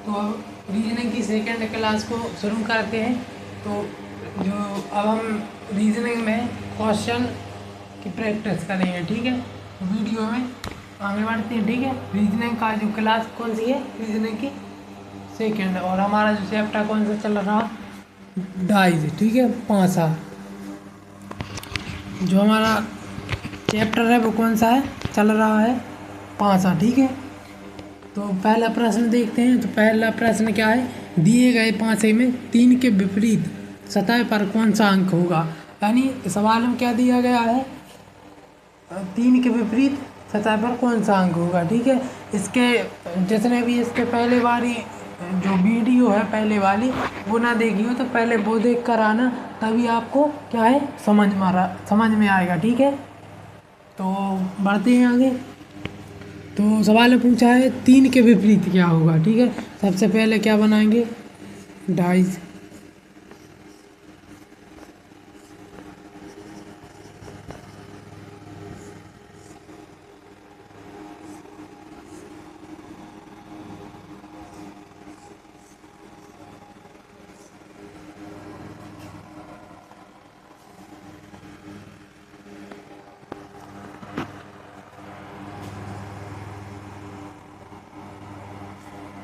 तो अब रीजनिंग की सेकेंड क्लास को शुरू करते हैं। तो जो अब हम रीजनिंग में क्वेश्चन की प्रैक्टिस करेंगे, ठीक है। तो वीडियो में आगे बढ़ते हैं, ठीक है। रीजनिंग का जो क्लास कौन सी है, रीजनिंग की सेकेंड, और हमारा जो चैप्टर कौन सा चल रहा, डाइज, ठीक है, पांसा। जो हमारा चैप्टर है वो कौन सा है, चल रहा है पांसा, ठीक है। तो पहला प्रश्न देखते हैं। तो पहला प्रश्न क्या है, दिए गए पांसे में 3 के विपरीत सतह पर कौन सा अंक होगा। यानी सवाल में क्या दिया गया है, 3 के विपरीत सतह पर कौन सा अंक होगा, ठीक है। इसके जितने भी इसके पहले वाली जो वीडियो है पहले वाली वो ना देखी हो तो पहले वो देख कर आना, तभी आपको क्या है समझ में आएगा, ठीक है। तो बढ़ते हैं आगे। तो सवाल में पूछा है 3 के विपरीत क्या होगा, ठीक है। सबसे पहले क्या बनाएंगे, डाइज।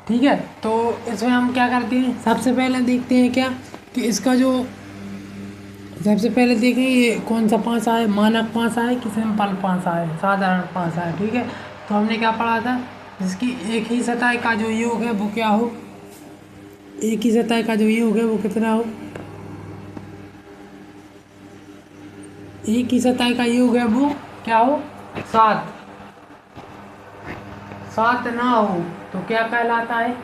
ठीक है। तो इसमें हम क्या करते हैं, सबसे पहले देखते हैं क्या कि इसका जो सबसे पहले देखें ये कौन सा पांसा है, मानक पांसा है कि सिंपल पांसा है, साधारण पांसा है, ठीक है। तो हमने क्या पढ़ा था, जिसकी एक ही सतह का जो योग है वो क्या हो, एक ही सतह का जो योग है वो कितना हो, एक ही सतह का योग है वो क्या हो, 7। 7 ना हो तो क्या कहलाता है,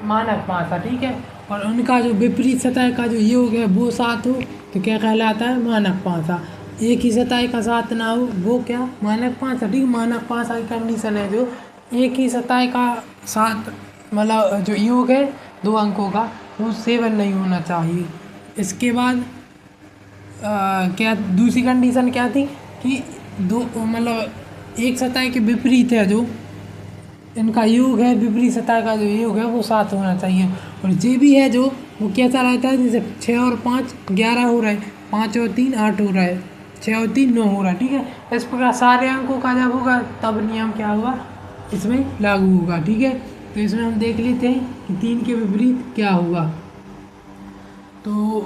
मानक पांसा, ठीक है। और उनका जो विपरीत सतह का जो योग है वो 7 हो तो क्या कहलाता है, मानक पांसा। एक ही सतह का 7 ना हो वो क्या, मानक पांसा, ठीक। मानक पांसा की कंडीशन है जो एक ही सतह का 7 मतलब जो योग है 2 अंकों का वो 7 नहीं होना चाहिए। इसके बाद क्या दूसरी कंडीशन क्या थी कि दो मतलब एक सतह के विपरीत है जो इनका योग है, विपरीत सतह का जो योग है वो 7 होना चाहिए। और जे भी है जो वो कैसा रहता है, जैसे 6 और 5 11 हो रहा है, 5 और 3 8 हो रहा है, 6 और 3 9 हो रहा है, ठीक है। इस प्रकार सारे अंकों का जब होगा तब नियम क्या होगा, इसमें लागू होगा, ठीक है। तो इसमें हम देख लेते हैं कि 3 के विपरीत क्या होगा। तो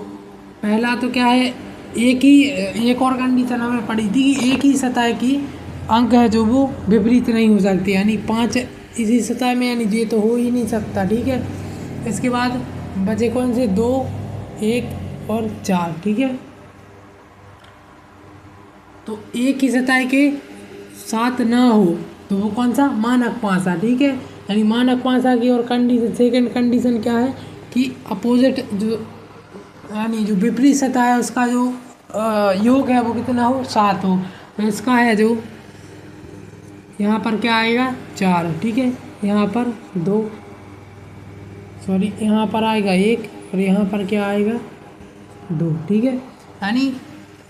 पहला तो क्या है, एक और कंडीशन हमें पड़ी थी कि एक ही सतह की अंक है जो वो विपरीत नहीं हो सकते, यानी 5 इसी सतह में, यानी ये तो हो ही नहीं सकता, ठीक है। इसके बाद बचे कौन से, 2 1 और 4, ठीक है। तो एक ही सतह के 7 ना हो तो वो कौन सा, मानक पांसा, ठीक है। यानी मानक पांसा की और कंडीशन सेकंड कंडीशन क्या है कि अपोजिट जो यानी जो विपरीत सतह है उसका जो योग है वो कितना हो, 7 हो। तो इसका है जो यहाँ पर क्या आएगा, 4, ठीक है। यहाँ पर 2 सॉरी यहाँ पर आएगा 1 और यहाँ पर क्या आएगा 2, ठीक है। यानी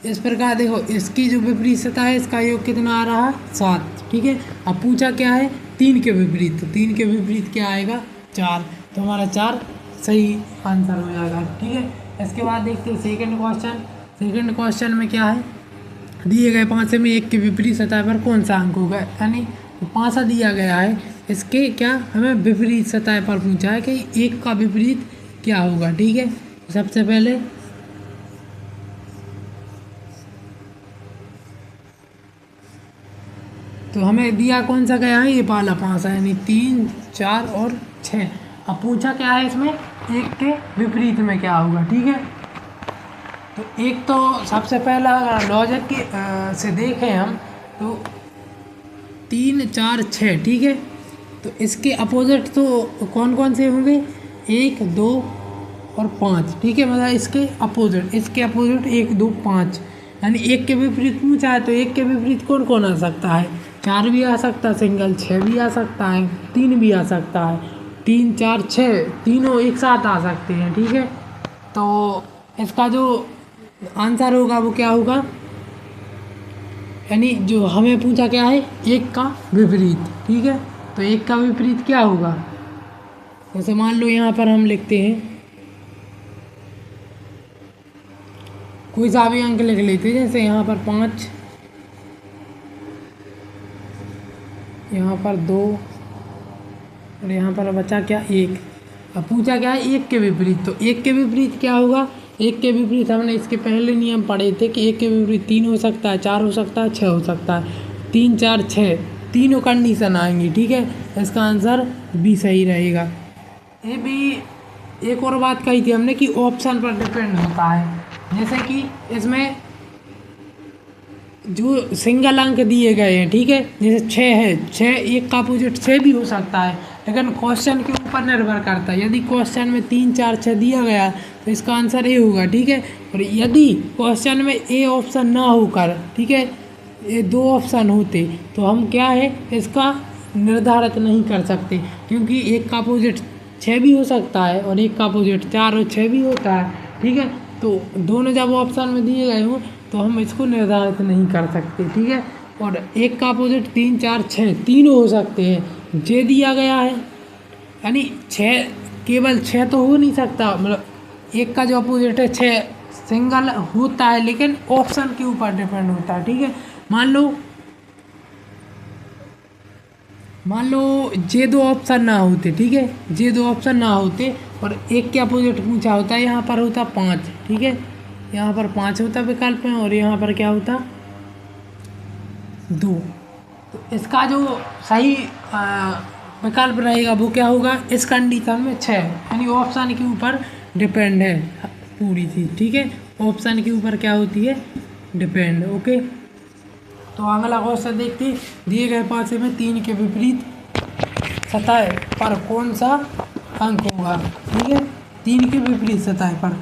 इस प्रकार देखो इसकी जो विपरीत सतह है इसका योग कितना आ रहा है, 7, ठीक है। अब पूछा क्या है 3 के विपरीत, तो 3 के विपरीत क्या आएगा, 4। तो हमारा 4 सही आंसर हो जाएगा, ठीक है। इसके बाद देखते हैं सेकंड क्वेश्चन। सेकंड क्वेश्चन में क्या है, दिए गए पांसे में 1 के विपरीत सतह पर कौन सा अंक होगा। यानी पांसा दिया गया है, इसके क्या हमें विपरीत सतह पर पूछा है कि 1 का विपरीत क्या होगा, ठीक है। सबसे पहले तो हमें दिया कौन सा गया है, ये वाला पांसा, यानी 3 4 और 6। अब पूछा क्या है इसमें 1 के विपरीत में क्या होगा, ठीक है। तो एक तो सबसे पहला लॉजिक की से देखें हम तो 3 4 6, ठीक है। तो इसके अपोजिट तो कौन कौन से होंगे, 1 2 और 5, ठीक है। मतलब इसके अपोजिट 1 2 5, यानी 1 के विपरीत पूछा है तो 1 के विपरीत कौन कौन आ सकता है, 4 भी आ सकता है सिंगल, 6 भी आ सकता है, 3 भी आ सकता है, 3 4 6 तीनों एक साथ आ सकते हैं, ठीक है। तो इसका जो आंसर होगा वो क्या होगा, यानी जो हमें पूछा क्या है 1 का विपरीत, ठीक है। तो 1 का विपरीत क्या होगा, जैसे मान लो यहाँ पर हम लिखते हैं, कोई सा भी अंक लिख लेते हैं, जैसे यहाँ पर 5, यहाँ पर 2 और यहाँ पर बचा क्या 1। अब पूछा क्या है 1 के विपरीत, तो 1 के विपरीत क्या होगा, 1 के विपरीत हमने इसके पहले नियम पढ़े थे कि 1 के विपरीत 3 हो सकता है, 4 हो सकता है, 6 हो सकता है। 3, 4, 6 तीनों कंडीशन आएंगी, ठीक है। इसका आंसर बी सही रहेगा। ये भी एक और बात कही थी हमने कि ऑप्शन पर डिपेंड होता है, जैसे कि इसमें जो सिंगल अंक दिए गए हैं, ठीक है, जैसे 6 है, 6 1 का अपोजिट 6 भी हो सकता है, लेकिन क्वेश्चन के ऊपर निर्भर करता है। यदि क्वेश्चन में 3, 4, 6 दिया गया तो इसका आंसर ए होगा, ठीक है। और यदि क्वेश्चन में ए ऑप्शन ना होकर, ठीक है, ये 2 ऑप्शन होते तो हम क्या है इसका निर्धारित नहीं कर सकते, क्योंकि 1 का अपोजिट 6 भी हो सकता है और 1 का अपोजिट 4 और 6 भी होता है, ठीक है। तो दोनों जब ऑप्शन में दिए गए हों तो हम इसको निर्धारित नहीं कर सकते, ठीक है। और 1 का अपोजिट 3, 4, 6 तीनों हो सकते हैं, जे दिया गया है, यानी 6 केवल 6 तो हो नहीं सकता, मतलब 1 का जो अपोजिट है 6 सिंगल होता है, लेकिन ऑप्शन के ऊपर डिपेंड होता है, ठीक है। मान लो जे 2 ऑप्शन ना होते, ठीक है, जे 2 ऑप्शन ना होते और 1 के अपोजिट पूछा होता है, यहाँ पर होता 5, ठीक है, यहाँ पर 5 होता विकल्प में और यहाँ पर क्या होता 2। तो इसका जो सही विकल्प रहेगा वो क्या होगा, इस कंडीशन में 6, यानी ऑप्शन के ऊपर डिपेंड है पूरी चीज़, ठीक है। ऑप्शन के ऊपर क्या होती है, डिपेंड। ओके, तो अगला क्वेश्चन देखते हैं। दिए गए पाँचे में 3 के विपरीत सतह पर कौन सा अंक होगा, ठीक है। 3 के विपरीत सतह पर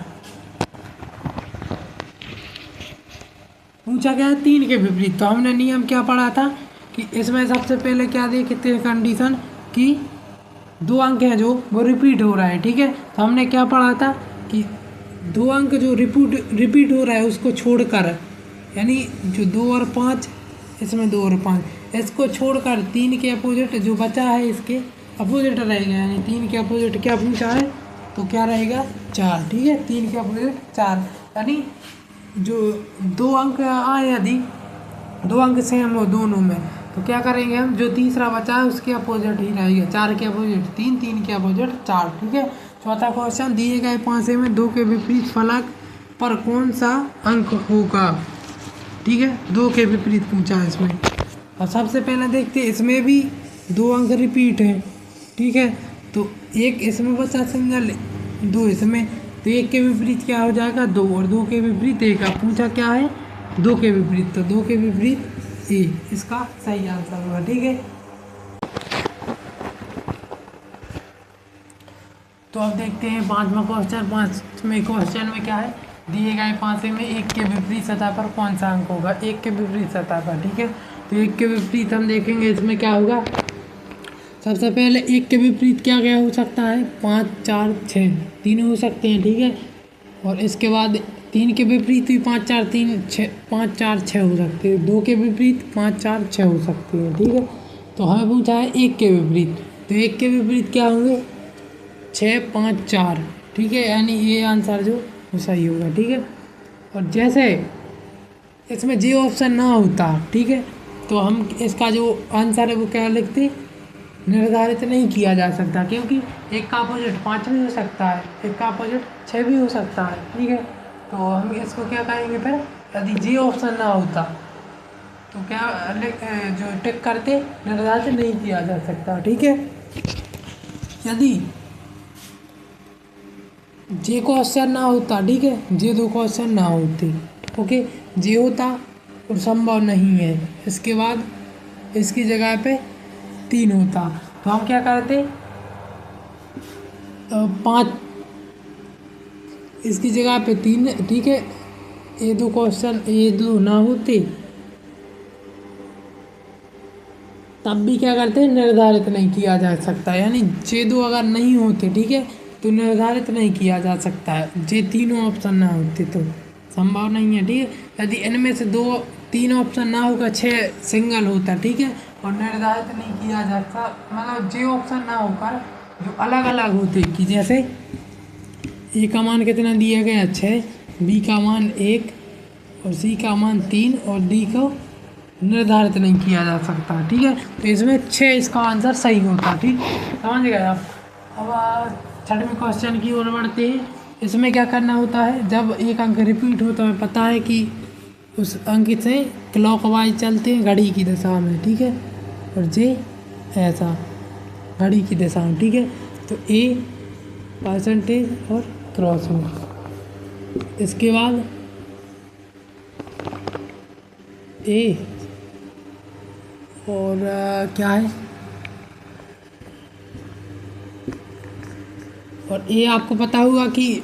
पूछा गया है 3 के विपरीत, तो हमने नियम क्या पढ़ा था कि इसमें सबसे पहले क्या देखते हैं कंडीशन कि 2 अंक हैं जो वो रिपीट हो रहा है, ठीक है। तो हमने क्या पढ़ा था कि 2 अंक जो रिपीट हो रहा है उसको छोड़कर, यानी जो 2 और 5, इसमें 2 और 5 इसको छोड़कर 3 के अपोजिट जो बचा है इसके अपोजिट रहेगा, यानी 3 के अपोजिट क्या पूछा है तो क्या रहेगा 4, ठीक है। 3 के अपोजिट 4, यानी जो 2 अंक आए, यदि 2 अंक सेम हो दोनों में तो क्या करेंगे हम, जो तीसरा बचा है उसके अपोजिट ही रहेगा। 4 के अपोजिट 3, 3 के अपोजिट 4, ठीक है। चौथा क्वेश्चन, दिए गए पाँचे में 2 के विपरीत फलक पर कौन सा अंक होगा, ठीक है। 2 के विपरीत पूछा है इसमें, और सबसे पहले देखते हैं इसमें भी 2 अंक रिपीट है, ठीक है। तो 1 इसमें बचा सिंगल, 2 इसमें, तो 1 के विपरीत क्या हो जाएगा 2 और 2 के विपरीत 1। अब पूछा क्या है 2 के विपरीत, तो 2 के विपरीत ए इसका सही आंसर होगा, ठीक है। तो अब देखते हैं 5वां क्वेश्चन। 5वें क्वेश्चन में क्या है, दिए गए पाँचे में 1 के विपरीत सतह पर कौन सा अंक होगा, 1 के विपरीत सतह पर, ठीक है। तो 1 के विपरीत हम देखेंगे इसमें क्या होगा। सबसे पहले 1 के विपरीत क्या क्या हो सकता है, 5, 4, 6 तीनों हो सकते हैं, ठीक है। और इसके बाद 3 के विपरीत भी 5, 4, 3, 6, 5, 4, 6 हो सकते हैं। 2 के विपरीत 5, 4, 6 हो सकते हैं, ठीक है। तो हमें पूछा है 1 के विपरीत, तो 1 के विपरीत क्या होंगे 6, 5, 4, ठीक है, यानी ये आंसर जो वो सही होगा, ठीक है। और जैसे इसमें जे ऑप्शन ना होता, ठीक है, तो हम इसका जो आंसर है वो क्या लिखते, निर्धारित नहीं किया जा सकता, क्योंकि 1 का अपोजिट 5 भी हो सकता है, 1 का अपोजिट 6 भी हो सकता है, ठीक है। तो हम इसको क्या कहेंगे फिर, यदि जे ऑप्शन ना होता तो क्या जो टिक करते निर्धारित नहीं किया जा सकता, ठीक है। यदि जे क्वेश्चन ना होता, ठीक है, जे 2 क्वेश्चन ना होते, ओके, जे होता और संभव नहीं है, इसके बाद इसकी जगह पे 3 होता, तो हम क्या करते 5 इसकी जगह पे 3, ठीक है। ये 2 क्वेश्चन ये 2 ना होते तब भी क्या करते निर्धारित नहीं किया जा सकता, यानी जे 2 अगर नहीं होते, ठीक है, तो निर्धारित नहीं किया जा सकता है। जे 3 ऑप्शन ना होते तो संभव नहीं है, ठीक है। यदि इनमें से 3 ऑप्शन ना होगा 6 सिंगल होता, ठीक है, और निर्धारित नहीं किया जाता, मतलब जे ऑप्शन ना होकर जो अलग अलग होते कि जैसे ए का मान कितना दिया गया 6, बी का मान 1 और सी का मान 3 और डी को निर्धारित नहीं किया जा सकता। ठीक है, तो इसमें 6 इसका आंसर सही होता। ठीक, समझ गए आप। अब 6वें क्वेश्चन की ओर बढ़ते हैं। इसमें क्या करना होता है, जब एक अंक रिपीट हो तो हमें पता है कि उस अंक से क्लॉकवाइज चलते हैं घड़ी की दिशा में। ठीक है, और जे ऐसा घड़ी की दिशा में। ठीक है, तो ए परसेंटेज और क्रॉस हो। इसके बाद ए और क्या है, और ए आपको पता होगा कि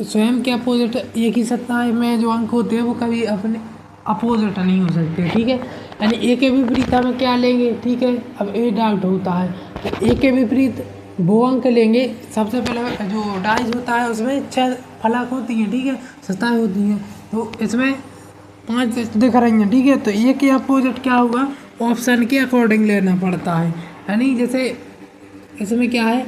स्वयं के अपोजिट एक ही सत्ता में जो अंक होते हैं वो कभी अपने अपोजिट नहीं हो सकते। ठीक है, यानी ए के विपरीत हम क्या लेंगे। ठीक है, अब ए डाउट होता है तो ए के विपरीत वो अंक लेंगे। सबसे पहले जो डाइज होता है उसमें 6 फलक होती हैं। ठीक है, सतह होती हैं, तो इसमें 5 दिख रही हैं। ठीक है, तो ए के अपोजिट क्या होगा, ऑप्शन के अकॉर्डिंग लेना पड़ता है। यानी जैसे इसमें क्या है,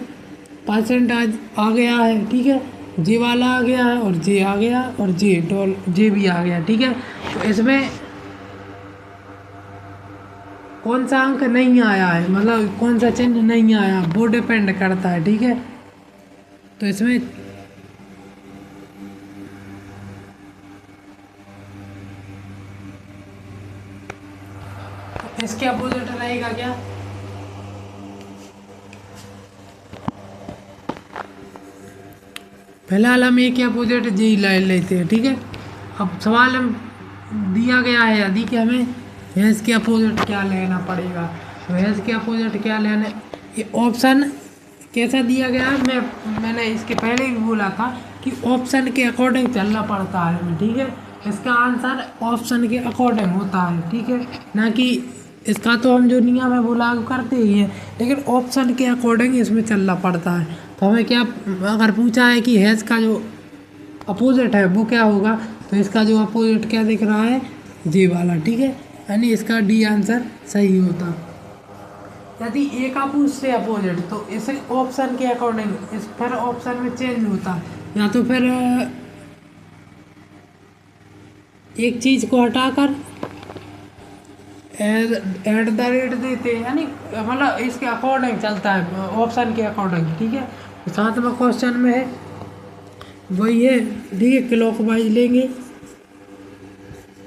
परसेंटेज आ गया है। ठीक है, जे वाला आ गया है और जे आ गया और जे भी आ गया। ठीक है, तो इसमें कौन सा अंक नहीं आया है, मतलब कौन सा चिन्ह नहीं आया, वो डिपेंड करता है। ठीक है, तो इसमें इसके अपोजिट रहेगा क्या, फिलहाल हम ए के अपोजिट जे ले लेते हैं। ठीक है, अब सवाल हम दिया गया है यदि कि हमें भैंस के अपोजिट क्या लेना पड़ेगा। तो भैंस के अपोजिट क्या लेना, ये ऑप्शन कैसा दिया गया है, मैंने इसके पहले भी बोला था कि ऑप्शन के अकॉर्डिंग चलना पड़ता है हमें। ठीक है, इसका आंसर ऑप्शन के अकॉर्डिंग होता है। ठीक है, ना कि इसका तो हम जो नियम है वो लागू करते ही हैं, लेकिन ऑप्शन के अकॉर्डिंग इसमें चलना पड़ता है। तो हमें क्या अगर पूछा है कि हैज़ का जो अपोजिट है वो क्या होगा, तो इसका जो अपोजिट क्या दिख रहा है, जे वाला। ठीक है, यानी इसका डी आंसर सही होता। यदि ए का पूछते अपोजिट तो इसे ऑप्शन के अकॉर्डिंग इस फिर ऑप्शन में चेंज होता, या तो फिर एक चीज़ को हटाकर एट द रेट देते हैं, यानी मतलब इसके अकॉर्डिंग चलता है, ऑप्शन के अकॉर्डिंग। ठीक है, 7वां क्वेश्चन में है वही है। ठीक है, क्लॉकवाइज लेंगे,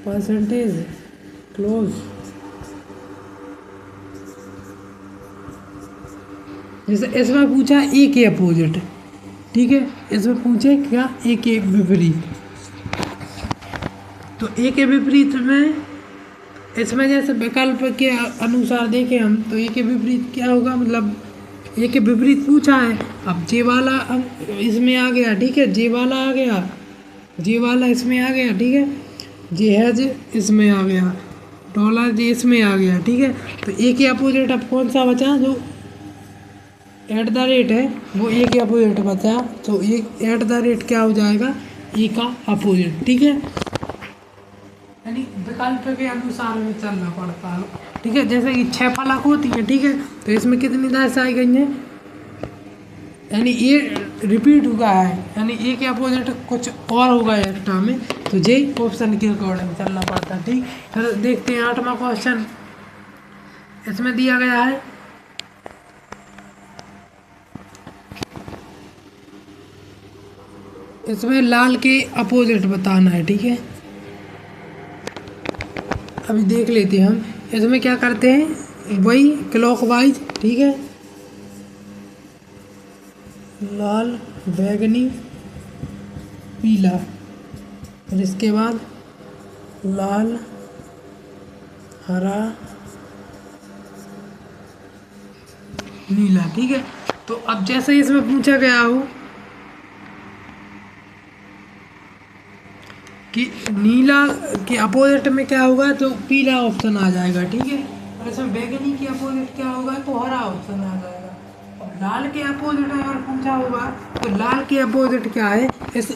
परसेंटेज क्लोज। जैसे इसमें पूछा ए के अपोजिट। ठीक है, इसमें पूछे क्या, ए के विपरीत। तो ए के विपरीत में इसमें जैसे विकल्प के अनुसार देखें हम तो ए के विपरीत क्या होगा, मतलब ए के विपरीत पूछा है। अब जे वाला इसमें आ गया। ठीक है, जे वाला आ गया, जे वाला इसमें आ गया। ठीक है, जे हैज इसमें आ गया, डॉलर जे इसमें आ गया। ठीक है, तो ए के अपोजिट अब कौन सा बचा, जो एट द रेट है वो ए के अपोजिट बचा, तो ए एट द रेट क्या हो जाएगा, ए का अपोजिट। ठीक है, यानी विकल्प के अनुसार में चलना पड़ता है। ठीक है, जैसे कि 6 फलक होती है। ठीक है, तो इसमें कितनी दर्शाई गई हैं, यानी ये रिपीट हुआ है, यानी ए के अपोजिट कुछ और होगा एक्स्ट्रा में, तो जे ऑप्शन के अकॉर्डिंग चलना पड़ता है। ठीक, फिर देखते हैं 8वां क्वेश्चन। इसमें दिया गया है इसमें लाल के अपोजिट बताना है। ठीक है, अभी देख लेते हैं हम इसमें क्या करते हैं, वही क्लॉकवाइज। ठीक है, लाल, बैगनी, पीला, और इसके बाद लाल, हरा, नीला। ठीक है, तो अब जैसे इसमें पूछा गया हो कि नीला के अपोजिट में क्या होगा, तो पीला ऑप्शन आ जाएगा। ठीक है, और इसमें बैगनी के अपोजिट क्या होगा, तो हरा ऑप्शन आ जाएगा। और लाल के अपोजिट अगर पूछा होगा तो लाल के अपोजिट क्या है, इस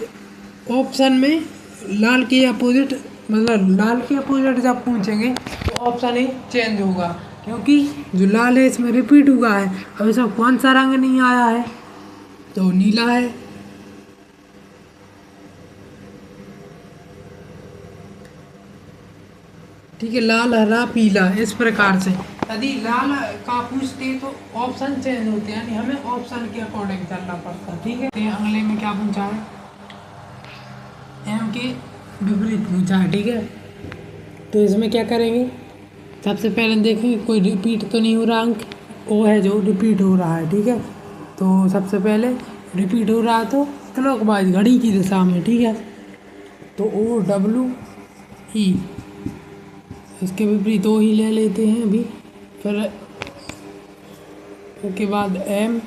ऑप्शन में लाल के अपोजिट, मतलब लाल के अपोजिट जब पूछेंगे तो ऑप्शन ही चेंज होगा। क्योंकि जो लाल है इसमें रिपीट हुआ है। अब इसमें कौन सा रंग नहीं आया है, तो नीला है। ठीक है, लाल हरा पीला इस प्रकार से। यदि लाल का पूछते तो ऑप्शन चेंज होते हैं, यानी हमें ऑप्शन के अकॉर्डिंग चलना पड़ता है। ठीक है, तो अगले में क्या पूछा है, एम के विपरीत पूछा है। ठीक है, तो इसमें क्या करेंगे, सबसे पहले देखेंगे कोई रिपीट तो नहीं हो रहा, अंक ओ है जो रिपीट हो रहा है। ठीक है, तो सबसे पहले रिपीट हो रहा है तो क्लॉकवाइज घड़ी की दिशा में। ठीक है, तो ओ डब्ल्यू ई, इसके विपरीत ओ ही ले लेते हैं अभी, फिर उसके बाद एम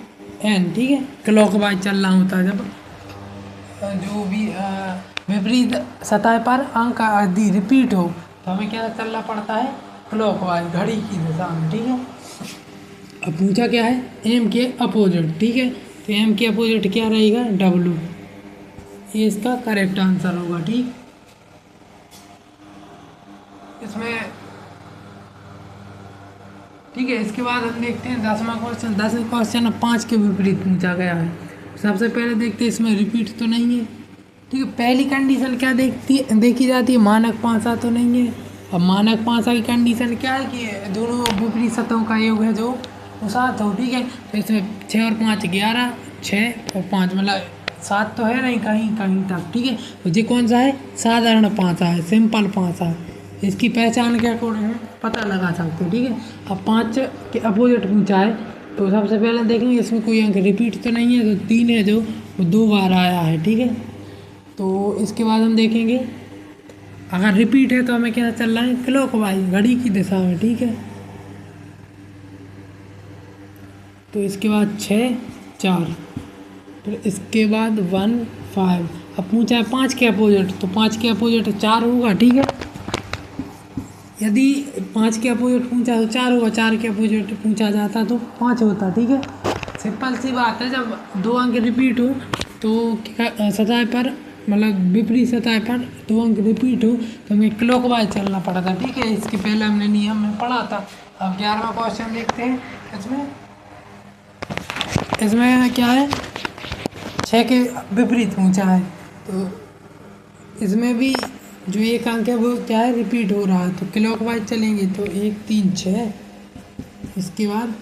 एन। ठीक है, क्लॉकवाइज चलना होता है जब जो भी विपरीत सतह पर अंक आदि रिपीट हो, तो हमें क्या चलना पड़ता है, क्लॉकवाइज घड़ी की दिशा में। ठीक है, अब पूछा क्या है, एम के अपोजिट। ठीक है, तो एम के अपोजिट क्या रहेगा, डब्लू, ये इसका करेक्ट आंसर होगा। ठीक, इसमें ठीक है, इसके बाद हम देखते हैं 10वां क्वेश्चन। 10वें क्वेश्चन 5 के विपरीत पूछा गया है। सबसे पहले देखते हैं इसमें रिपीट तो नहीं है। ठीक है, पहली कंडीशन क्या देखी जाती है, मानक पासा तो नहीं है। अब मानक पासा की कंडीशन क्या है कि दोनों विपरीत सतहों का योग है जो वो 7 हो। ठीक है, तो इसमें 6 और 5 11, 6 और 5 मतलब 7 तो है नहीं कहीं कहीं तक। ठीक है, तो ये कौन सा है, साधारण पासा है, सिंपल पासा है। इसकी पहचान के अकॉर्डिंग पता लगा सकते हो। ठीक है, अब 5 के अपोजिट पूछा है, तो सबसे पहले देखेंगे इसमें कोई अंक रिपीट तो नहीं है, तो 3 है जो वो 2 बार आया है। ठीक है, तो इसके बाद हम देखेंगे अगर रिपीट है तो हमें क्या चल रहा है, क्लॉकवाइज घड़ी की दिशा में। ठीक है, तो इसके बाद 6 4, फिर इसके बाद 1 5। अब पूछा है 5 के अपोजिट, तो 5 के अपोजिट 4 होगा। ठीक है, यदि 5 के अपोजिट पूछा तो 4 होगा, 4 के अपोजिट पूछा जाता तो 5 होता। ठीक है, सिंपल सी बात है, जब 2 अंक रिपीट हो तो सतह पर मतलब विपरीत सतह पर 2 अंक रिपीट हो तो हमें क्लॉकवाइज चलना पड़ता। ठीक है, इसके पहले हमने नियम में पढ़ा था। अब 11वां क्वेश्चन देखते हैं। इसमें क्या है, 6 के विपरीत पूछा है, तो इसमें भी जो एक अंक है वो क्या है, रिपीट हो रहा है, तो क्लॉकवाइज चलेंगे। तो 1 3 6, इसके बाद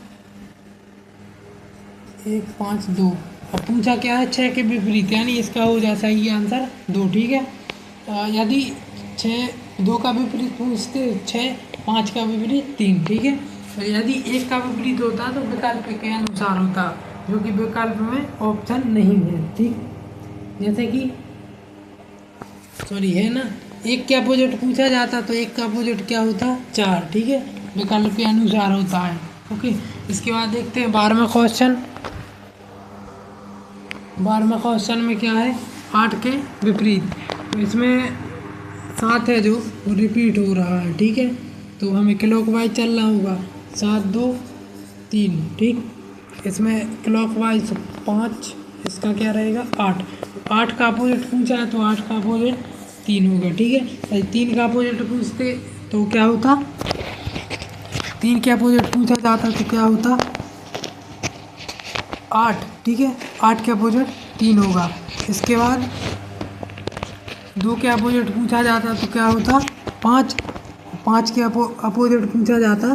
1 5 2। अब पूछा क्या है, 6 के विपरीत, यानी इसका हो जाता है ये आंसर 2। ठीक है, यदि 6 2 का विपरीत पूछते 6 5 का विपरीत 3। ठीक है, तो यदि 1 का विपरीत होता तो विकल्प के अनुसार होता, जो कि विकल्प में ऑप्शन नहीं है। ठीक, जैसे कि सॉरी है ना, 1 के अपोजिट पूछा जाता तो 1 का अपोजिट क्या होता, 4। ठीक है, विकल्प के अनुसार होता है। ओके, इसके बाद देखते हैं 12वां क्वेश्चन। 12वें क्वेश्चन में क्या है, 8 के विपरीत, तो इसमें 7 है जो वो रिपीट हो रहा है। ठीक है, तो हमें क्लॉकवाइज चलना होगा, 7 2 3। ठीक, इसमें क्लॉकवाइज 5, इसका क्या रहेगा 8। 8 का अपोजिट पूछा है तो 8 का अपोजिट 3 होगा। ठीक है, तो 3 का अपोजिट पूछते तो क्या होता, 3 के अपोजिट पूछा जाता तो क्या होता 8। ठीक है, 8 के अपोजिट 3 होगा। इसके बाद 2 के अपोजिट पूछा जाता तो क्या होता 5, 5 के अपोजिट पूछा जाता